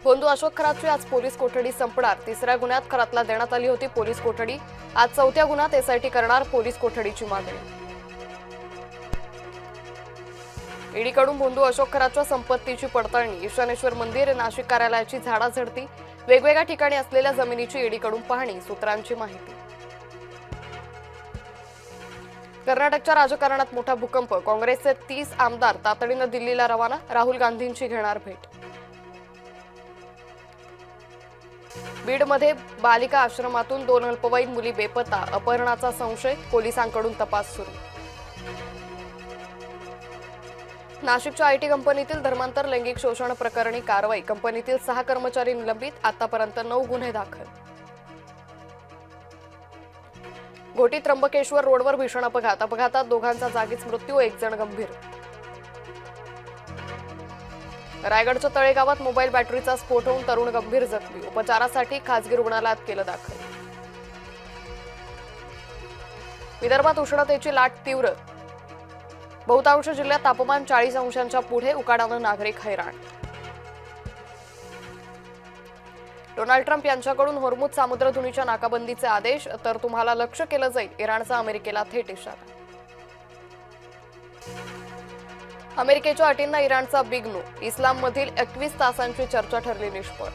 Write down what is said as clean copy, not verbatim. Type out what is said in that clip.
भोंदू अशोक खरातची आज पोलीस कोठडी संपणार। तिसऱ्या गुन्ह्यात खरातला देण्यात आली होती पोलीस कोठडी। आज चौथ्या गुन्ह्यात एसआयटी करणार पोलीस कोठडीची मागणी। ईडीकडून भोंदू अशोक खरातच्या संपत्तीची पडताळणी। ईशानेश्वर मंदिर नाशिक कार्यालयाची झाडाझडती। वेगवेगळ्या ठिकाणी असलेल्या जमिनीची ईडीकडून पाहणी। सूत्रांची माहिती। कर्नाटकच्या राजकारणात मोठा भूकंप। काँग्रेसचे 30 आमदार तातडीने दिल्लीला रवाना। राहुल गांधींची घेणार भेट। बीडमध्ये बालिका आश्रमातून 2 अल्पवयीन मुली बेपत्ता। अपहरणाचा संशय। पोलिसांकडून तपास सुरू। नाशिकच्या आयटी कंपनीतील धर्मांतर लैंगिक शोषण प्रकरणी कारवाई। कंपनीतील 6 कर्मचारी निलंबित। आतापर्यंत 9 गुन्हे दाखल। घोटी त्र्यंबकेश्वर रोडवर भीषण अपघात। अपघातात दोघांचा जागीच मृत्यू, 1 जण गंभीर। रायगडच्या तळेगावात मोबाईल बॅटरीचा स्फोट होऊन तरुण गंभीर जखमी। उपचारासाठी खासगी रुग्णालयात केलं दाखल। विदर्भात उष्णतेची लाट तीव्र। बहुतांश जिल्ह्यात तापमान 40 अंशांच्या पुढे। उकाड्यानं नागरिक हैराण। डोनाल्ड ट्रम्प यांच्याकडून होर्मुझ सामुद्रधुनीच्या नाकाबंदीचे आदेश। तर तुम्हाला लक्ष्य केलं जाईल, इराणचा अमेरिकेला थेट इशारा। अमेरिकेच्या अटींना इराणचा बिग नो। इस्लाममधील 21 तासांची चर्चा ठरली निष्फळ।